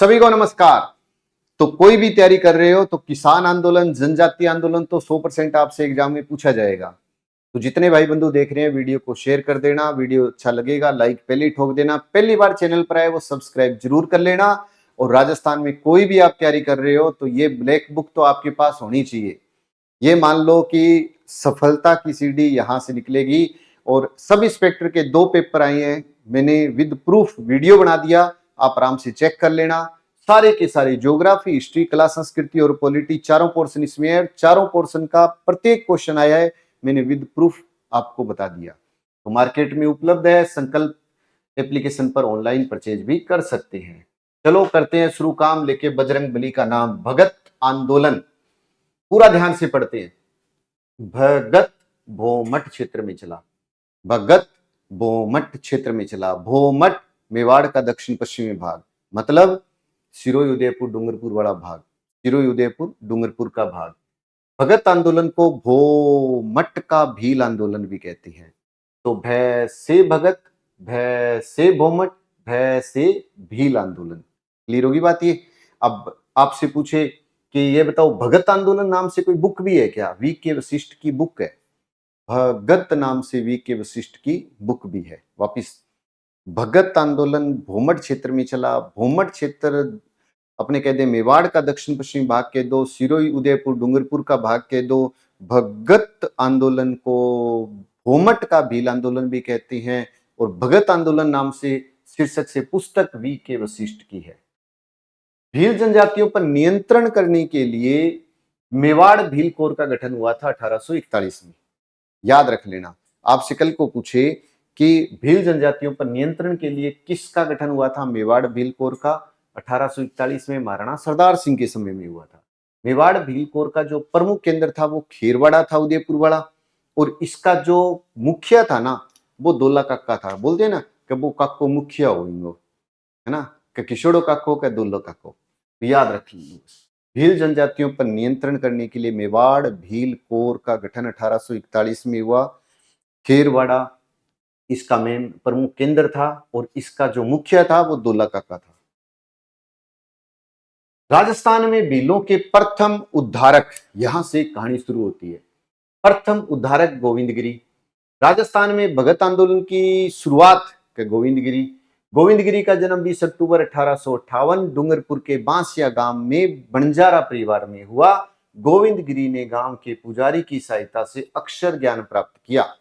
सभी को नमस्कार। तो कोई भी तैयारी कर रहे हो तो किसान आंदोलन, जनजातीय आंदोलन तो 100% आपसे एग्जाम में पूछा जाएगा। तो जितने भाई बंधु देख रहे हैं वीडियो को शेयर कर देना, वीडियो अच्छा लगेगा लाइक पहले ही ठोक देना, पहली बार चैनल पर आए वो सब्सक्राइब जरूर कर लेना। और राजस्थान में कोई भी आप तैयारी कर रहे हो तो ये ब्लैक बुक तो आपके पास होनी चाहिए। ये मान लो कि सफलता की सीढ़ी यहां से निकलेगी। और सब इंस्पेक्टर के 2 पेपर आए हैं, मैंने विद प्रूफ वीडियो बना दिया, आप आराम से चेक कर लेना। सारे के सारे ज्योग्राफी, हिस्ट्री, कला, संस्कृति और पॉलिटी चारों पोर्शन इसमें है। चारों पोर्शन का प्रत्येक क्वेश्चन आया है, मैंने विद प्रूफ आपको बता दिया। तो मार्केट में उपलब्ध है, संकल्प एप्लीकेशन पर ऑनलाइन परचेज भी कर सकते हैं। चलो करते हैं शुरू काम लेके बजरंग बली का नाम। भगत आंदोलन पूरा ध्यान से पढ़ते हैं। भगत भोमट क्षेत्र में चला। भगत भोमट क्षेत्र में चला। भोमट मेवाड़ का दक्षिण पश्चिमी भाग, मतलब सिरोही उदयपुर डूंगरपुर वाला भाग, सिरोही उदयपुर डूंगरपुर का भाग। भगत आंदोलन को भोमट का भील आंदोलन भी कहते हैं। तो भय से भगत, भय से भोमट, भय से भील आंदोलन। क्लियर होगी बात ये। अब आपसे पूछे कि ये बताओ भगत आंदोलन नाम से कोई बुक भी है क्या? वी के वशिष्ठ की बुक है, भगत नाम से वी के वशिष्ठ की बुक भी है। वापिस, भगत आंदोलन भोमट क्षेत्र में चला। भोमट क्षेत्र अपने कह दे मेवाड़ का दक्षिण पश्चिमी भाग कह दो, सिरोही उदयपुर डूंगरपुर का भाग कह दो। भगत आंदोलन को भोमट का भील आंदोलन भी कहते हैं। और भगत आंदोलन नाम से शीर्षक से पुस्तक वी के वशिष्ठ की है। भील जनजातियों पर नियंत्रण करने के लिए मेवाड़ भील कोर का गठन हुआ था 1841 में। याद रख लेना, आपसे कल को पूछे कि भील जनजातियों पर नियंत्रण के लिए किसका गठन हुआ था? मेवाड़ भील कोर का 1841 में महाराणा सरदार सिंह के समय में हुआ था। मेवाड़ भील कोर का जो प्रमुख केंद्र था वो खेरवाड़ा था, उदयपुर वाला। और इसका जो मुखिया था ना वो दोला काका था। बोलते हैं ना कि वो काको मुखिया हो, है ना, कि किशोरो काको का दोलो काको। तो याद रख लीजिए, भील जनजातियों पर नियंत्रण करने के लिए मेवाड़ भील कोर का गठन 1841 में हुआ। खेरवाड़ा इसका मेन प्रमुख केंद्र था और इसका जो मुखिया था वो दोला काका था। राजस्थान में भीलों के प्रथम उद्धारक, यहां से कहानी शुरू होती है। प्रथम उद्धारक गोविंदगिरी। राजस्थान में भगत आंदोलन की शुरुआत गोविंदगिरी। गोविंदगिरी का जन्म 20 अक्टूबर 1858 डूंगरपुर के बांसिया गांव में बंजारा परिवार में हुआ। गोविंदगिरी ने गांव के पुजारी की सहायता से अक्षर ज्ञान प्राप्त किया।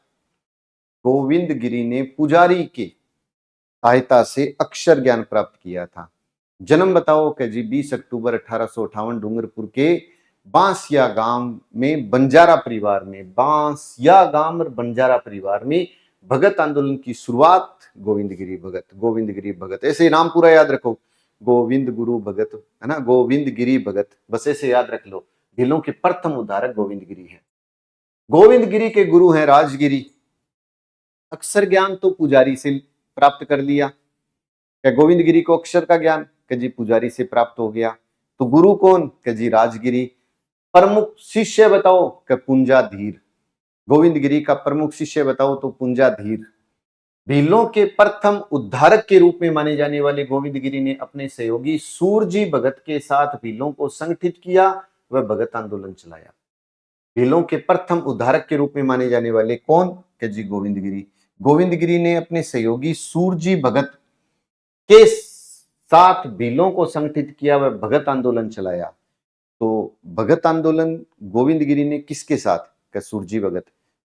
गोविंदगिरी ने पुजारी की सहायता से अक्षर ज्ञान प्राप्त किया था। जन्म बताओ कि जी 20 अक्टूबर 1858 डूंगरपुर के बांसिया गांव में बंजारा परिवार में, बांसिया गांव और बंजारा परिवार में भगत आंदोलन की शुरुआत गोविंदगिरी भगत। गोविंदगिरी भगत ऐसे नाम पूरा याद रखो, गोविंद गुरु भगत, है ना, गोविंदगिरी भगत, बस ऐसे याद रख लो। भीलों के प्रथम उद्धारक गोविंदगिरी है। गोविंदगिरी के गुरु हैं राजगिरी। अक्षर ज्ञान तो पुजारी से प्राप्त कर लिया। क्या गोविंदगिरी को अक्षर का ज्ञान कि जी पुजारी से प्राप्त हो गया। तो गुरु कौन? कि जी राजगिरी। प्रमुख शिष्य बताओ कि पुंजाधीर। गोविंदगिरी का प्रमुख शिष्य बताओ तो पुंजाधीर। भीलों के प्रथम उद्धारक के रूप में माने जाने वाले गोविंदगिरी ने अपने सहयोगी सूरजी भगत के साथ भीलों को संगठित किया व भगत आंदोलन चलाया। भीलों के प्रथम उद्धारक के रूप में माने जाने वाले कौन? कि जी गोविंदगिरी। गोविंदगिरी ने अपने सहयोगी सूरजी भगत के साथ भीलों को संगठित किया व भगत आंदोलन चलाया। तो भगत आंदोलन गोविंदगिरी ने किसके साथ? कि सूरजी भगत।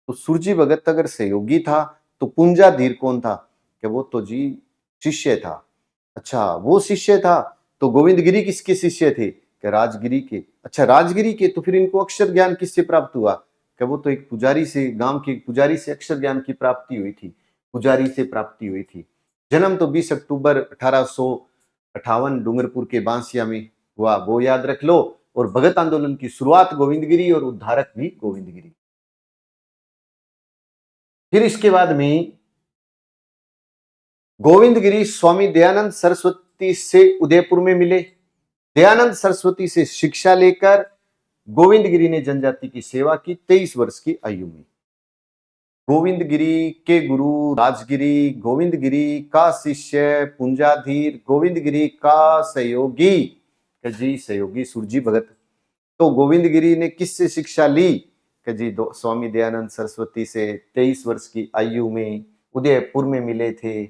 तो सूरजी भगत अगर सहयोगी था तो पुंजाधीर कौन था? कि वो तो जी शिष्य था। अच्छा, वो शिष्य था तो गोविंदगिरी किसके शिष्य थे? कि राजगिरी के। अच्छा, राजगिरी के, तो फिर इनको अक्षर ज्ञान किससे प्राप्त हुआ? कि वो तो एक पुजारी से, गांव के एक पुजारी से अक्षर ज्ञान की प्राप्ति हुई थी, पुजारी से प्राप्ति हुई थी। जन्म तो 20 अक्टूबर 1858 डूंगरपुर के बांसिया में हुआ, वो याद रख लो। और भगत आंदोलन की शुरुआत गोविंदगिरी और उद्धारक भी गोविंदगिरी। फिर इसके बाद में गोविंदगिरी स्वामी दयानंद सरस्वती से उदयपुर में मिले। दयानंद सरस्वती से शिक्षा लेकर गोविंदगिरी ने जनजाति की सेवा की 23 वर्ष की आयु में। गोविंदगिरी के गुरु राजगिरी, गोविंदगिरी का शिष्य पुंजाधीर, गोविंदगिरी का सहयोगी कि जी सहयोगी सुरजी भगत। तो गोविंदगिरी ने किससे शिक्षा ली कि जी स्वामी दयानंद सरस्वती से 23 वर्ष की आयु में उदयपुर में मिले थे।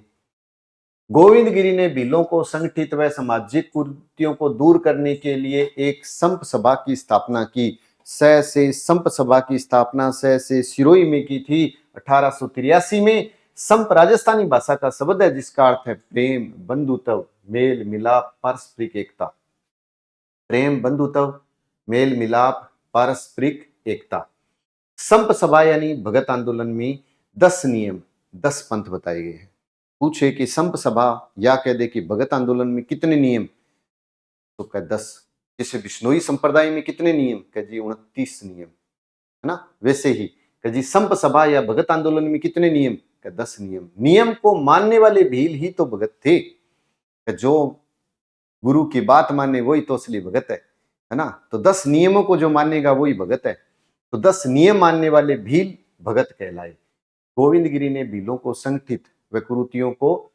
गोविंदगिरी ने भीलों को संगठित व सामाजिक कुरीतियों को दूर करने के लिए एक संप सभा की स्थापना की। से संप सभा की स्थापना से सिरोही में की थी 1883 में। संप राजस्थानी भाषा का शब्द है जिसका अर्थ है प्रेम, बंधुत्व, मेल मिलाप, पारस्परिक एकता। प्रेम, बंधुत्व, मेल मिलाप, पारस्परिक एकता। संप सभा यानी भगत आंदोलन में 10 नियम, 10 पंथ बताए गए हैं। पूछे कि संप सभा या कह दे कि भगत आंदोलन में कितने नियम, तो कह 10। जैसे बिश्नोई संप्रदाय में कितने नियम, कह जी 29 नियम, है ना। वैसे ही कह जी संप सभा या भगत आंदोलन में कितने नियम, कह 10 नियम। नियम को मानने वाले भील ही तो भगत थे। जो गुरु की बात माने वही तो असली भगत है ना। तो 10 नियमों को जो मानेगा वही भगत है। तो 10 नियम मानने वाले भील भगत कहलाए। गोविंदगिरी ने भीलों को संगठित व कुरीतियों को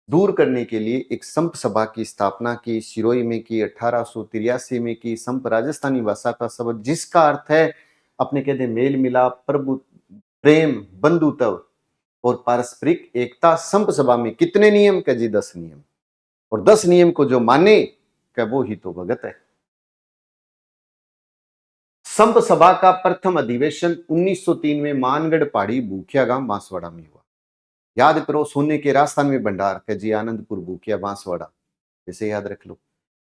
दूर करने के लिए एक संप सभा की स्थापना की, सिरोही में की, 1883 में की। संप राजस्थानी भाषा का शब्द जिसका अर्थ है अपने कहते मेल मिलाप, प्रभु, प्रेम, बंधुत्व और पारस्परिक एकता। संप सभा में कितने नियम, कह जी 10 नियम। और 10 नियम को जो माने कह वो ही तो भगत है। संप सभा का प्रथम अधिवेशन 1903 में मानगढ़ पहाड़ी भूखिया गांव बांसवाड़ा में हुआ। याद करो, सोने के राजस्थान में भंडार के जी आनंदपुर भूखिया बांसवाड़ा, जैसे याद रख लो।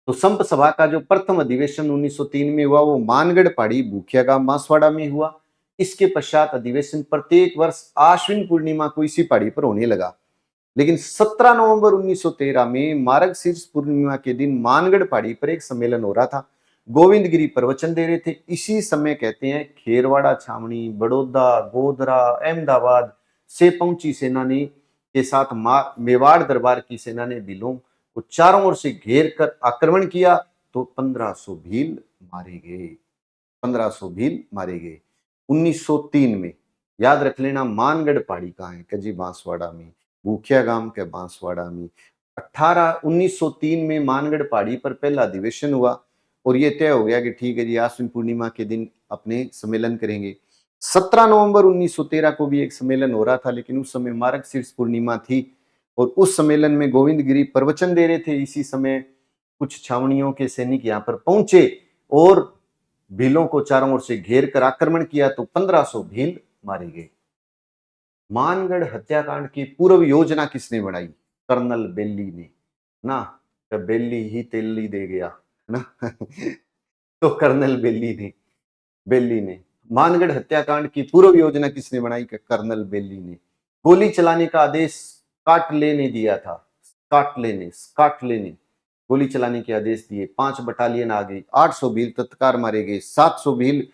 तो संप सभा का जो प्रथम अधिवेशन 1903 में हुआ वो मानगढ़ पहाड़ी भूखिया गांव बांसवाड़ा में हुआ। इसके पश्चात अधिवेशन प्रत्येक वर्ष आश्विन पूर्णिमा को इसी पहाड़ी पर होने लगा। लेकिन 17 नवंबर 1913 में मार्गशीर्ष पूर्णिमा के दिन मानगढ़ पहाड़ी पर एक सम्मेलन हो रहा था। गोविंदगिरी प्रवचन दे रहे थे। इसी समय कहते हैं खेरवाड़ा छावनी, बड़ौदा, गोधरा, अहमदाबाद से पहुंची सेना ने के साथ मेवाड़ दरबार की सेना ने भीलों को चारों ओर से घेर कर आक्रमण किया तो 1500 भील मारे गए। 1500 भील मारे गए 1903 में। याद रख लेना, मानगढ़ पहाड़ी कहाँ है, कजी बांसवाड़ा में। भूखिया गांव के बांसवाड़ा में 1903 में मानगढ़ पहाड़ी पर पहला अधिवेशन हुआ और ये तय हो गया कि ठीक है जी आश्विन पूर्णिमा के दिन अपने सम्मेलन करेंगे। 17 नवंबर 1913 को भी एक सम्मेलन हो रहा था, लेकिन उस समय मार्गशीर्ष पूर्णिमा थी और उस सम्मेलन में गोविंदगिरी प्रवचन दे रहे थे। इसी समय कुछ छावनियों के सैनिक यहाँ पर पहुंचे और भीलों को चारों ओर से घेर कर आक्रमण किया तो 1500 भील मारे गए। मानगढ़ हत्याकांड की पूर्व योजना किसने बनाई, कर्नल बेल्ली ने ना। बेल्ली ही तेली दे गया ना तो कर्नल बेल्ली ने मानगढ़ हत्याकांड की पूर्व योजना किसने बनाई, कर्नल बेल्ली ने। गोली चलाने का आदेश स्कॉटलैंड ने दिया था। स्कॉटलैंड ने गोली चलाने के आदेश दिए। 5 बटालियन आ गई, 800 भील तत्काल मारे गए, 700 भील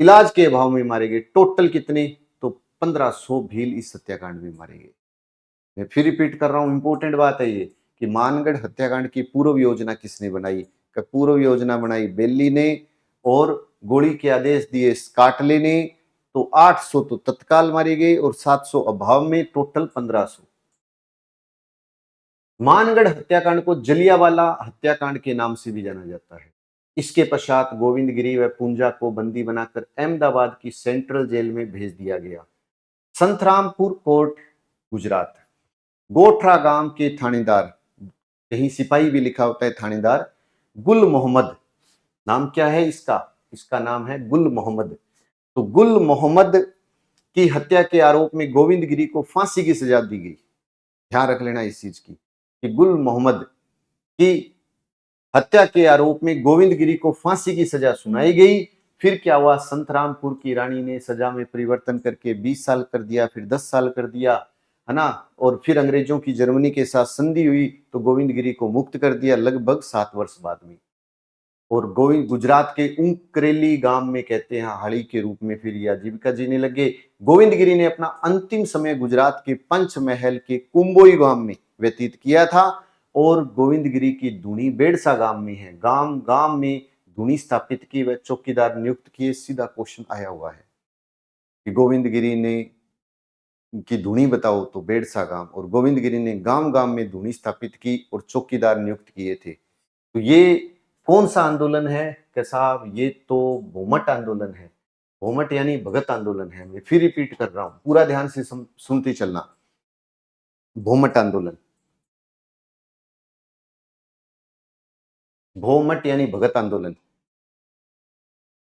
इलाज के अभाव में मारे गए। टोटल कितने, तो 1500 भील इस हत्याकांड में मारे गए। मैं फिर रिपीट कर रहा हूं, इंपॉर्टेंट बात है ये कि मानगढ़ हत्याकांड की पूर्व योजना किसने बनाई, पूर्व योजना बनाई बेल्ली ने और गोली के आदेश दिए स्कॉटलैंड ने। तो 800 तो तत्काल मारे गए और 700 अभाव में, टोटल 1500। मानगढ़ हत्याकांड को जलियांवाला हत्याकांड के नाम से भी जाना जाता है। इसके पश्चात गोविंदगिरी व पूंजा को बंदी बनाकर अहमदाबाद की सेंट्रल जेल में भेज दिया गया। संतरामपुर कोर्ट, गुजरात। गोठरा गांव के थानेदार, कहीं सिपाही भी लिखा होता है थानेदार, गुल मोहम्मद, नाम क्या है इसका नाम है गुल मोहम्मद। तो गुल मोहम्मद की हत्या के आरोप में गोविंदगिरी को फांसी की सजा दी गई। ध्यान रख लेना इस चीज की कि गुल मोहम्मद की हत्या के आरोप में गोविंदगिरी को फांसी की सजा सुनाई गई। फिर क्या हुआ, संतरामपुर की रानी ने सजा में परिवर्तन करके 20 साल कर दिया, फिर 10 साल कर दिया, है ना। और फिर अंग्रेजों की जर्मनी के साथ संधि हुई तो गोविंदगिरी को मुक्त कर दिया लगभग 7 वर्ष बाद में। और गोविंद गुजरात के उंकरेली गांव में कहते हैं हाड़ी के रूप में फिर यह आजीविका जीने लगे। गोविंदगिरी ने अपना अंतिम समय गुजरात के पंचमहल के कुंबोई गांव में व्यतीत किया था और गोविंदगिरी की धुनी बेड़सा गांव में है। गांव में धुनी स्थापित की व चौकीदार नियुक्त किए। सीधा क्वेश्चन आया हुआ है कि गोविंदगिरी ने की धुनी बताओ तो बेड़सा गांव, और गोविंद गिरी ने गांव गांव में धुनी स्थापित की और चौकीदार नियुक्त किए थे। तो ये कौन सा आंदोलन है कि साहब, ये तो भूमट आंदोलन है। भूमट यानी भगत आंदोलन है। मैं फिर रिपीट कर रहा हूं, पूरा ध्यान से सुनते चलना। भूमट आंदोलन, भूमट यानी भगत आंदोलन।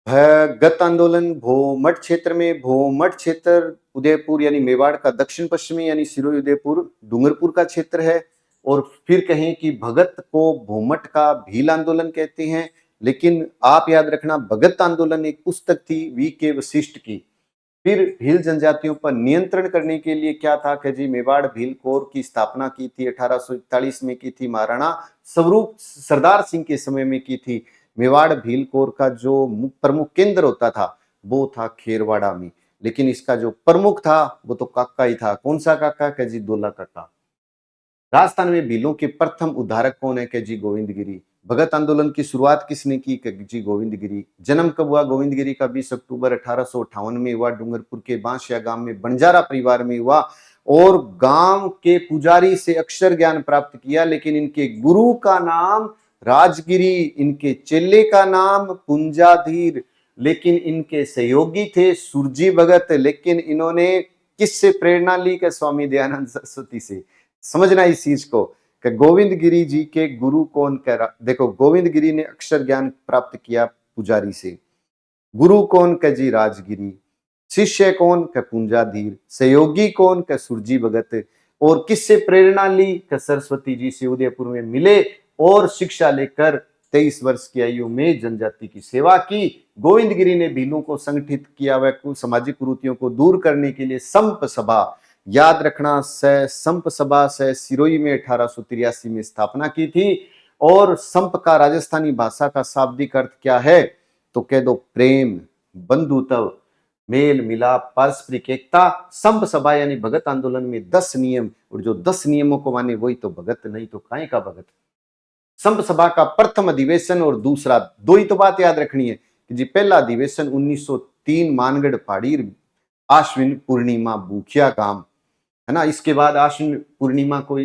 भगत आंदोलन भूमठ क्षेत्र में, भूमठ क्षेत्र उदयपुर यानी मेवाड़ का दक्षिण पश्चिमी यानी सिरोही उदयपुर डूंगरपुर का क्षेत्र है। और फिर कहें कि भगत को भूमठ का भील आंदोलन कहते हैं। लेकिन आप याद रखना, भगत आंदोलन एक पुस्तक थी वी के वशिष्ठ की। फिर भील जनजातियों पर नियंत्रण करने के लिए क्या था कि जी मेवाड़ भील कोर की स्थापना की थी 1841 में की थी, महाराणा स्वरूप सरदार सिंह के समय में की थी। मेवाड़ भील कोर का जो प्रमुख केंद्र होता था वो था खेरवाड़ा में, लेकिन इसका जो प्रमुख था वो तो काका ही था। कौन सा काका? के जी दोला काका। राजस्थान में भीलों के प्रथम उद्धारक कौन है? के जी गोविंद गिरी। भगत आंदोलन की शुरुआत किसने की? के जी गोविंद गिरी। जन्म कब हुआ गोविंद गिरी का? 20 अक्टूबर 1858 में हुआ। डूंगरपुर के बांसिया गांव में बंजारा परिवार में हुआ और गांव के पुजारी से अक्षर ज्ञान प्राप्त किया। लेकिन इनके गुरु का नाम राजगिरी, इनके चेले का नाम पुंजाधीर, लेकिन इनके सहयोगी थे सुरजी भगत। लेकिन इन्होंने किससे प्रेरणा ली? के स्वामी दयानंद सरस्वती से। समझना इस चीज को कि गोविंद गिरी जी के गुरु कौन कह रहा। देखो, गोविंद गिरी ने अक्षर ज्ञान प्राप्त किया पुजारी से। गुरु कौन? के जी राजगिरी। शिष्य कौन? के पुंजाधीर। सहयोगी कौन? के सुरजी भगत। और किससे प्रेरणा ली? के सरस्वती जी से उदयपुर में मिले और शिक्षा लेकर 23 वर्ष की आयु में जनजाति की सेवा की। गोविंद गिरी ने भीलों को संगठित किया, वह सामाजिक कुरीतियों को दूर करने के लिए संप सभा, याद रखना, संप सभा से सिरोही में 1883 में स्थापना की थी। और संप का राजस्थानी भाषा का शाब्दिक अर्थ क्या है? तो कह दो प्रेम, बंधुत्व, मेल मिलाप, पारस्परिक एकता। संप सभा यानी भगत आंदोलन में 10 नियम, और जो 10 नियमों को माने वही तो भगत, नहीं तो काहे का भगत। संप सभा का प्रथम अधिवेशन और दूसरा, दो ही तो बात याद रखनी है कि जी पहला अधिवेशन 1903 मानगढ़ पहाड़ी, आश्विन पूर्णिमा, बूखिया गांव, है ना। इसके बाद आश्विन पूर्णिमा को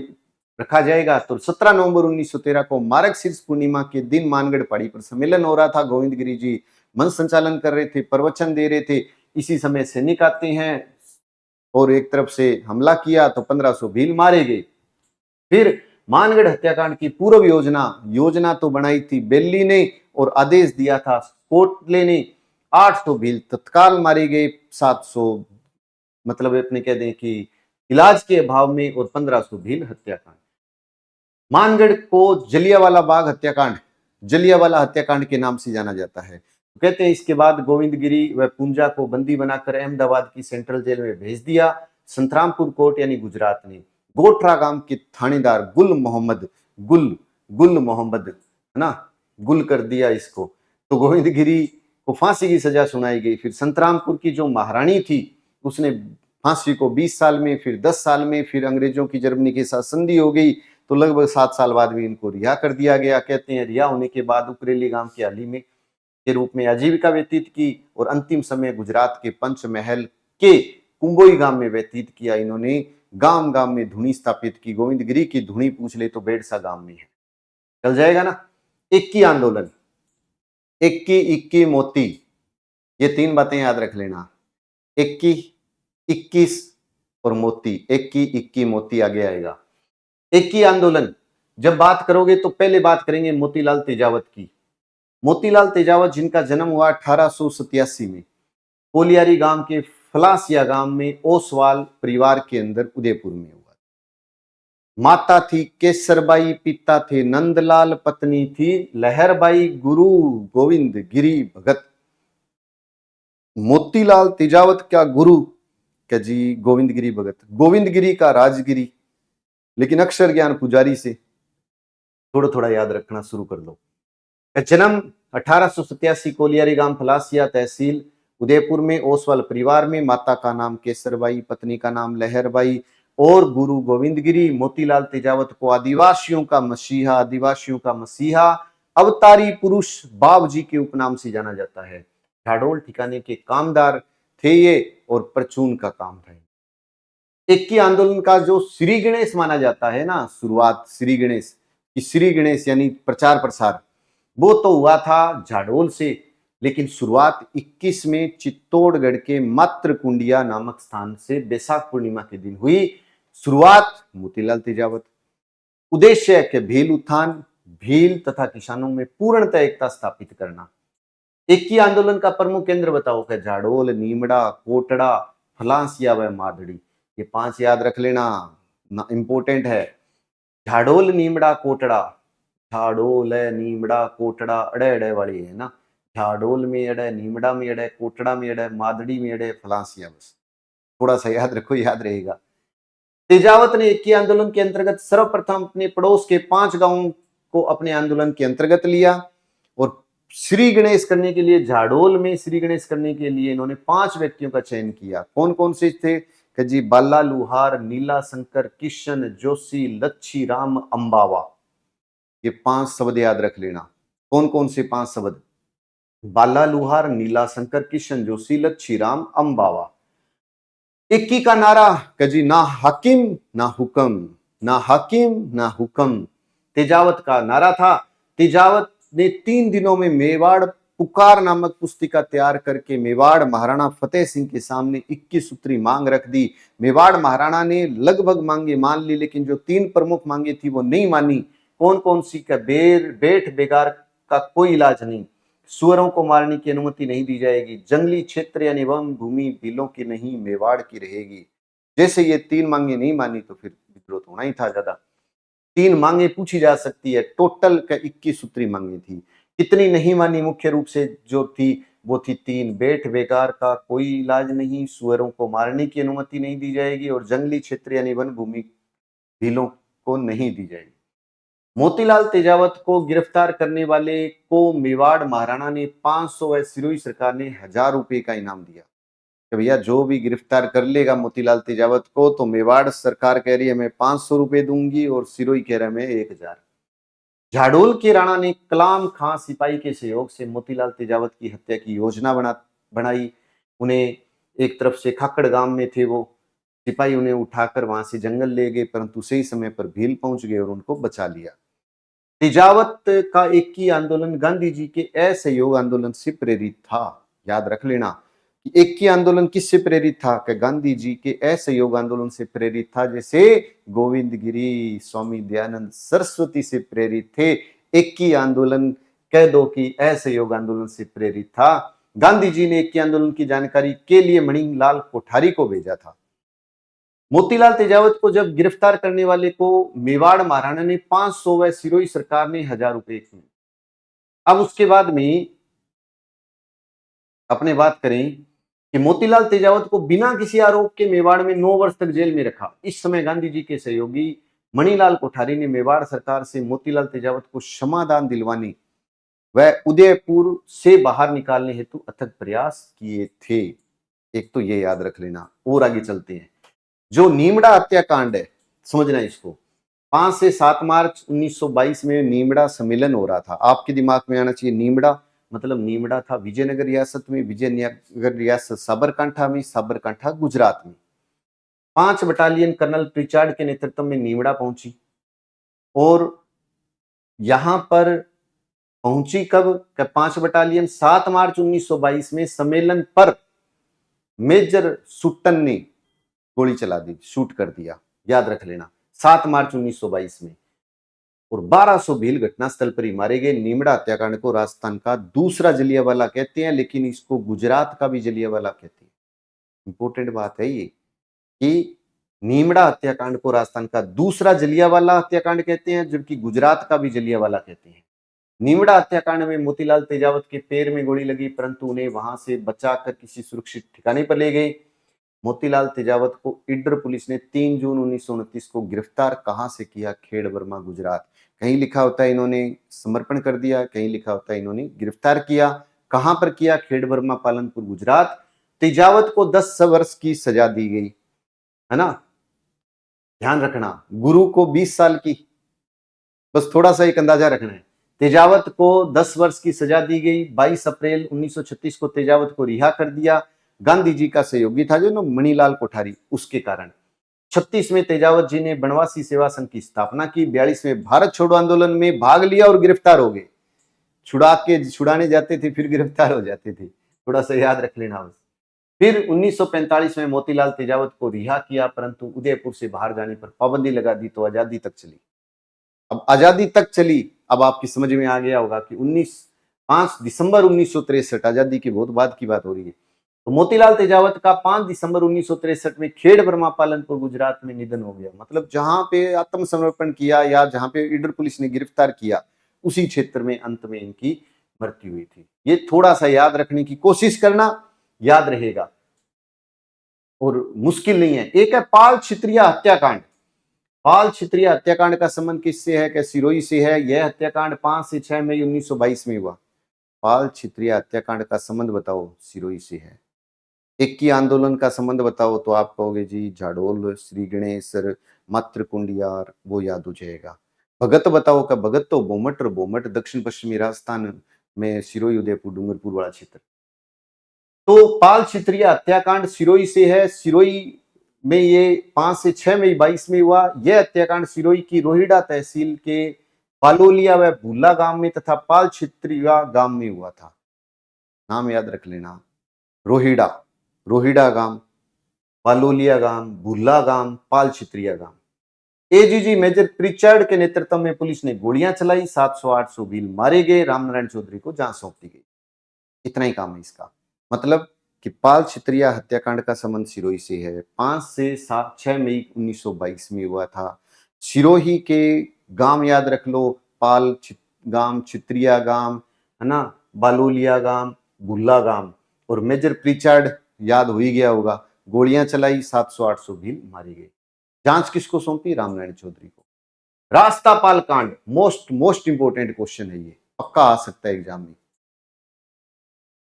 रखा जाएगा। तो 17 नवंबर 1913 को मार्गशीर्ष पूर्णिमा के दिन मानगढ़ पहाड़ी पर सम्मेलन हो रहा था। गोविंद गिरी जी मंच संचालन कर रहे थे, प्रवचन दे रहे थे। इसी समय सैनिक आते हैं और एक तरफ से हमला किया तो 1500 भील मारे गए। फिर मानगढ़ हत्याकांड की पूर्व योजना तो बनाई थी बेल्ली ने और आदेश दिया था कोटले ने। 800 भील तत्काल मारे गए, 700 मतलब अपने कह दें कि इलाज के अभाव में, और 1500 भील हत्याकांड। मानगढ़ को जलियांवाला बाग हत्याकांड, जलियांवाला हत्याकांड के नाम से जाना जाता है। तो कहते हैं इसके बाद गोविंद गिरी व पूंजा को बंदी बनाकर अहमदाबाद की सेंट्रल जेल में भेज दिया संतरामपुर कोर्ट यानी गुजरात ने। गोठरा गांव के थानेदार गुल मोहम्मद, है ना, गुल कर दिया इसको। तो गोविंद गिरी को फांसी की सजा सुनाई गई। फिर संतरामपुर की जो महारानी थी उसने फांसी को 20 साल में, फिर 10 साल में, फिर अंग्रेजों की जर्मनी के साथ संधि हो गई तो लगभग 7 साल बाद भी इनको रिहा कर दिया गया। कहते हैं रिहा होने के बाद उकरेली गांव की हाली में के रूप में आजीविका व्यतीत की और अंतिम समय गुजरात के पंचमहल के कुंबोई गांव में व्यतीत किया। इन्होंने गांव गांव में धुनी स्थापित की। गोविंद गिरी की धुनी पूछ ले तो बेड़सा गांव में है, चल जाएगा ना। इक्की आंदोलन, इक्की, इक्की, मोती, ये 3 बातें याद रख लेना। इक्की, 21 और मोती, इक्की, इक्की, मोती आगे आएगा। इक्की आंदोलन जब बात करोगे तो पहले बात करेंगे मोतीलाल तेजावत की। मोतीलाल तेजावत जिनका जन्म हुआ 1887 में कोलियारी गांव के फलासिया गांव में ओसवाल परिवार के अंदर उदयपुर में हुआ। माता थी केसरबाई, पिता थे नंदलाल, पत्नी थी लहरबाई, गुरु गोविंद गिरी भगत। मोतीलाल तेजावत का गुरु क्या जी गोविंद गिरी भगत, गोविंद गिरी का राजगिरी, लेकिन अक्षर ज्ञान पुजारी से। थोड़ा थोड़ा याद रखना शुरू कर दो। जन्म 1887 कोलियारी गांव फलासिया तहसील उदयपुर में ओसवाल परिवार में। माता का नाम केसरबाई, पत्नी का नाम लहरबाई और गुरु गोविंद गिरी। मोतीलाल तेजावत को आदिवासियों का मसीहा अवतारी पुरुष बाब जी के उपनाम से जाना जाता है। झाडोल ठिकाने के कामदार थे ये और परचून का काम था। इक्की आंदोलन का जो श्री गणेश माना जाता है ना, शुरुआत श्री गणेश की, श्री गणेश यानी प्रचार प्रसार, वो तो हुआ था झाडोल से, लेकिन शुरुआत 21 में चित्तौड़गढ़ के मातृकुंडिया नामक स्थान से बैसाख पूर्णिमा के दिन हुई। शुरुआत मोतीलाल तेजावत। उद्देश्य है कि भील उत्थान, भील तथा किसानों में पूर्णतः एकता स्थापित करना। इक्की आंदोलन का प्रमुख केंद्र बताओ कि झाडोल, नीमड़ा, कोटड़ा, फलांसिया व मादड़ी। ये 5 याद रख लेना, इंपोर्टेंट है। झाडोल, नीमड़ा, कोटड़ा, झाडोल है, नीमड़ा, कोटड़ा, अड़े अड़े वाली है ना, झाडोल में अड़े, नीमड़ा में अड़े, कोटड़ा में अड़े, मादड़ी में अड़े, फलांसिया। बस थोड़ा सा याद रखो, याद रहेगा। तेजावत ने इक्की आंदोलन के अंतर्गत सर्वप्रथम अपने पड़ोस के 5 गांवों को अपने आंदोलन के अंतर्गत लिया और श्री गणेश करने के लिए, झाडोल में श्री गणेश करने के लिए इन्होंने 5 व्यक्तियों का चयन किया। कौन कौन से थे कि जी, बाला लुहार, नीला शंकर, किशन जोशी, लच्छी राम, अंबावा। ये 5 शब्द याद रख लेना। कौन कौन से 5 शब्द? बाला लुहार, नीला शंकर, किशन जोशी, लच्छी राम, अंबावा। इक्की का नारा कि जी, ना हाकिम ना हुक्म, ना हाकिम ना हुक्म, तेजावत का नारा था। तेजावत ने 3 दिनों में मेवाड़ पुकार नामक पुस्तिका तैयार करके मेवाड़ महाराणा फतेह सिंह के सामने 21 सूत्री मांग रख दी। मेवाड़ महाराणा ने लगभग मांगे मान ली, लेकिन जो 3 प्रमुख मांगे थी वो नहीं मानी। कौन कौन सी? का बेट बेगार का कोई इलाज नहीं, सुअरों को मारने की अनुमति नहीं दी जाएगी, जंगली क्षेत्र यानी वन भूमि भीलों की नहीं मेवाड़ की रहेगी। जैसे ये 3 मांगे नहीं मानी तो फिर विद्रोह होना ही था। ज्यादा 3 मांगे पूछी जा सकती है, टोटल का 21 सूत्री मांगे थी। कितनी नहीं मानी? मुख्य रूप से जो थी वो थी 3, बेट बेगार का कोई इलाज नहीं, सुअरों को मारने की अनुमति नहीं दी जाएगी और जंगली क्षेत्र यानी वन भूमि भीलों को नहीं दी जाएगी। मोतीलाल तेजावत को गिरफ्तार करने वाले को मेवाड़ महाराणा ने 500 व सिरोही सरकार ने 1000 रुपए का इनाम दिया कि भैया जो भी गिरफ्तार कर लेगा मोतीलाल तेजावत को, तो मेवाड़ सरकार कह रही है मैं 500 रुपए दूंगी और सिरोही कह रहा है मैं 1000। झाडोल के राणा ने कलाम खां सिपाही के सहयोग से मोतीलाल तेजावत की हत्या की योजना बनाई। उन्हें एक तरफ से खाकड़ गांव में थे वो सिपाही, उन्हें उठाकर वहां से जंगल ले गए, परंतु सही समय पर भील पहुंच गए और उनको बचा लिया। तेजावत का इक्की आंदोलन गांधी जी के असहयोग आंदोलन से प्रेरित था। याद रख लेना कि इक्की आंदोलन किससे प्रेरित था? कि गांधी जी के असहयोग आंदोलन से प्रेरित था। जैसे गोविंद गिरी, स्वामी दयानंद सरस्वती से प्रेरित थे, इक्की आंदोलन कह दो कि असहयोग आंदोलन से प्रेरित था। गांधी जी ने इक्की आंदोलन की जानकारी के लिए मणिलाल कोठारी को भेजा था। मोतीलाल तेजावत को जब गिरफ्तार करने वाले को मेवाड़ महाराणा ने 500 व सिरोही सरकार ने 1000 रुपए किए। अब उसके बाद में अपने बात करें कि मोतीलाल तेजावत को बिना किसी आरोप के मेवाड़ में 9 वर्ष तक जेल में रखा। इस समय गांधी जी के सहयोगी मणिलाल कोठारी ने मेवाड़ सरकार से मोतीलाल तेजावत को क्षमादान दिलवाने व उदयपुर से बाहर निकालने हेतु अथक प्रयास किए थे। एक तो ये याद रख लेना। और आगे चलते हैं। जो नीमड़ा हत्याकांड है, समझना इसको। 5 से 7 मार्च 1922 में नीमड़ा सम्मेलन हो रहा था। आपके दिमाग में आना चाहिए नीमड़ा मतलब नीमड़ा था विजयनगर रियासत में, विजयनगर रियासत साबरकांठा में, साबरकांठा गुजरात में। 5 बटालियन कर्नल प्रिचार्ड के नेतृत्व में नीमड़ा पहुंची और यहां पर पहुंची कब? 5 बटालियन 7 मार्च 1922 में सम्मेलन पर मेजर सुट्टन ने गोली चला दी, शूट कर दिया। याद रख लेना 7 मार्च 1922 में। और 1200 भील घटनास्थल पर ही मारे गए। नीमड़ा हत्याकांड को राजस्थान का दूसरा जलियांवाला कहते हैं, लेकिन इसको गुजरात का भी जलियांवाला कहते हैं। इंपॉर्टेंट बात है ये कि नीमड़ा हत्याकांड को राजस्थान का दूसरा जलियांवाला हत्याकांड कहते हैं, जबकि गुजरात का भी जलियांवाला कहते हैं। नीमड़ा हत्याकांड में मोतीलाल तेजावत के पैर में गोली लगी, परंतु उन्हें वहां से बचाकर किसी सुरक्षित ठिकाने पर ले गए। मोतीलाल तेजावत को ईडर पुलिस ने 3 जून 1929 को गिरफ्तार कहां से किया? खेड़ वर्मा, गुजरात। कहीं लिखा होता है इन्होंने समर्पण कर दिया, कहीं लिखा होता है इन्होंने गिरफ्तार किया। कहां पर किया? खेड़ वर्मा, पालनपुर, गुजरात। तेजावत को 10 वर्ष की सजा दी गई, है ना, ध्यान रखना। गुरु को 20 साल की, बस थोड़ा सा एक अंदाजा रखना है। तेजावत को 10 वर्ष की सजा दी गई। 22 अप्रैल 1936 को तेजावत को रिहा कर दिया। गांधी जी का सहयोगी था जो ना मणिलाल कोठारी, उसके कारण 36 में तेजावत जी ने बनवासी सेवा संघ की स्थापना की। 42 में भारत छोड़ो आंदोलन में भाग लिया और गिरफ्तार हो गए। छुड़ाने जाते थे फिर गिरफ्तार हो जाते थे, थोड़ा सा याद रख लेना बस। फिर 1945 में मोतीलाल तेजावत को रिहा किया, परंतु उदयपुर से बाहर जाने पर पाबंदी लगा दी तो आजादी तक चली। अब आजादी तक चली, अब आपकी समझ में आ गया होगा कि 5 दिसंबर 1963, आजादी के बहुत बाद की बात हो रही है, तो मोतीलाल तेजावत का 5 दिसंबर 1963 में खेड़ ब्रह्मा पालनपुर गुजरात में निधन हो गया। मतलब जहां पे आत्मसमर्पण किया या जहां पे ईडर पुलिस ने गिरफ्तार किया, उसी क्षेत्र में अंत में इनकी मृत्यु हुई थी। ये थोड़ा सा याद रखने की कोशिश करना, याद रहेगा और मुश्किल नहीं है। एक है पाल छित्रिया हत्याकांड। पाल छित्रिया हत्याकांड का संबंध किससे है? क्या सिरोही से है? यह हत्याकांड 5 से 6 मई 1922 में हुआ। पाल छित्रिया हत्याकांड का संबंध बताओ, सिरोही से है। इक्की आंदोलन का संबंध बताओ तो आप कहोगे जी जाडोल, श्री गणेशर, मात्र कुंडियार, वो याद हो जाएगा। भगत बताओ, का भगत तो बोमट और बोमट दक्षिण पश्चिमी राजस्थान में सिरोही, उदयपुर, डूंगरपुर वाला क्षेत्र। तो पाल छित्रिया हत्याकांड सिरोही से है। सिरोही में ये 5 से 6 मई 22 में हुआ। यह हत्याकांड सिरोही की रोहिड़ा तहसील के पालोलिया व भूला गांव में तथा पाल छित्रिया गांव में हुआ था। नाम याद रख लेना, रोहिड़ा, रोहिड़ा गांव, पालोलिया गांव, भूला गांव, पाल छित्रिया गांव। एजीजी मेजर प्रिचर्ड के नेतृत्व में पुलिस ने गोलियां चलाई, 700-800 भील मारे गए। रामनारायण चौधरी को जांच सौंप दी गई। इतना ही काम है इसका। मतलब कि पाल छित्रिया हत्याकांड का संबंध सिरोही से है। 5 से 6 मई 1922 में हुआ था। सिरोही के गांव याद रख लो, गांव, छित्रिया गांव, है ना, बालोलिया गांव, भुल्ला गांव। और मेजर प्रिचर्ड याद हो ही गया होगा। गोलियां चलाई, 700-800 भील मारी गई। जांच किसको सौंपी? रामनारायण चौधरी को। रास्तापाल कांड, मोस्ट इंपोर्टेंट क्वेश्चन है ये, पक्का आ सकता है एग्जाम में।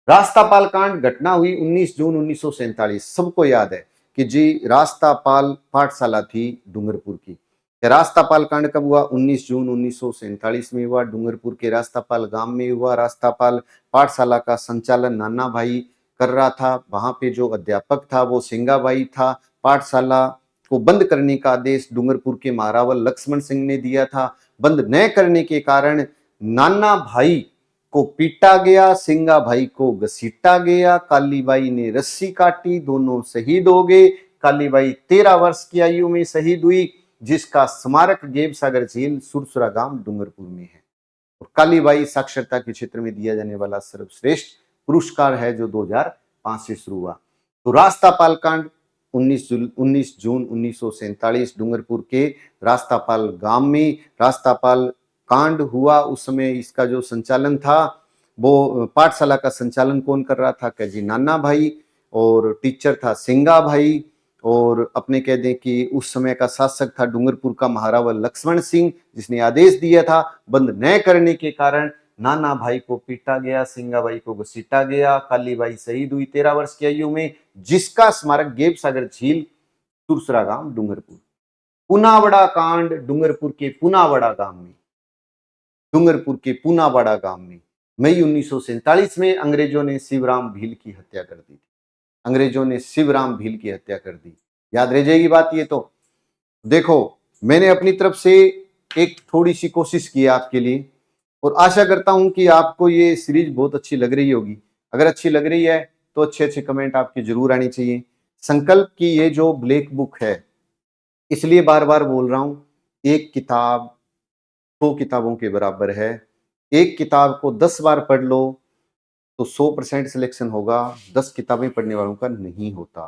रास्तापाल कांड घटना हुई 19 जून 1947। सबको याद है कि जी रास्तापाल पाठशाला थी डूंगरपुर की। रास्तापाल कांड कब हुआ? 19 जून 1947 में हुआ। डूंगरपुर के रास्तापाल गांव में हुआ। रास्तापाल पाठशाला का संचालन नाना भाई कर रहा था। वहां पे जो अध्यापक था वो सिंगा भाई था। पाठशाला को बंद करने का आदेश डूंगरपुर के महारावल लक्ष्मण सिंह ने दिया था। बंद न करने के कारण नाना भाई को पीटा गया, सिंगा भाई को घसीटा गया, कालीबाई ने रस्सी काटी, दोनों शहीद हो गए। कालीबाई 13 वर्ष की आयु में शहीद हुई, जिसका स्मारक गेब सागर झील, सुरसुरा गांव, डूंगरपुर में है। और कालीबाई साक्षरता के क्षेत्र में दिया जाने वाला सर्वश्रेष्ठ पुरस्कार है जो 2005 से शुरू हुआ। तो रास्तापाल कांड 19 जून 1947 डूंगरपुर के रास्तापाल गांव में रास्तापाल कांड हुआ। उस समय इसका जो संचालन था वो पाठशाला का संचालन कौन कर रहा था? क्या जी नाना भाई, और टीचर था सिंगा भाई, और अपने कह दें कि उस समय का शासक था डूंगरपुर का महारावल लक्ष्मण सिंह, जिसने आदेश दिया था। बंद न करने के कारण नाना भाई को पीटा गया, सिंगा भाई को घसीटा गया, कालीबाई शहीद हुई 13 वर्ष की आयु में, जिसका स्मारक गेब सागर झील, सुरसुरा गांव, डूंगरपुर। पुनावड़ा कांड डूंगरपुर के पुनावड़ा गांव में, डूंगरपुर के पुनावाड़ा गांव में मई 1947 में अंग्रेजों ने शिवराम भील की हत्या कर दी थी। अंग्रेजों ने शिवराम भील की हत्या कर दी। याद रह जाएगी बात ये। तो देखो, मैंने अपनी तरफ से एक थोड़ी सी कोशिश की आपके लिए, और आशा करता हूं कि आपको ये सीरीज बहुत अच्छी लग रही होगी। अगर अच्छी लग रही है तो अच्छे अच्छे कमेंट आपकी जरूर आनी चाहिए। संकल्प की ये जो ब्लैक बुक है, इसलिए बार बार बोल रहा हूं, एक किताब 100 किताबों के बराबर है। एक किताब को 10 बार पढ़ लो तो 100% सिलेक्शन होगा। 10 किताबें पढ़ने वालों का नहीं होता।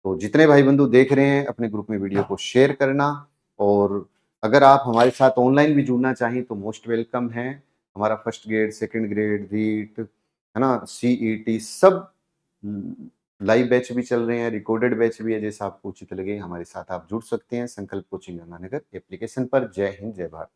तो जितने भाई बंधु देख रहे हैं, अपने ग्रुप में वीडियो को शेयर करना। और अगर आप हमारे साथ ऑनलाइन भी जुड़ना चाहें तो मोस्ट वेलकम है। हमारा first grade, second grade, REET, है ना, सीईटी, सब लाइव बैच भी चल रहे हैं, रिकॉर्डेड बैच भी है। जैसा आपको उचित लगे हमारे साथ आप जुड़ सकते हैं संकल्प कोचिंग गंगानगर एप्लीकेशन पर। जय हिंद, जय भारत।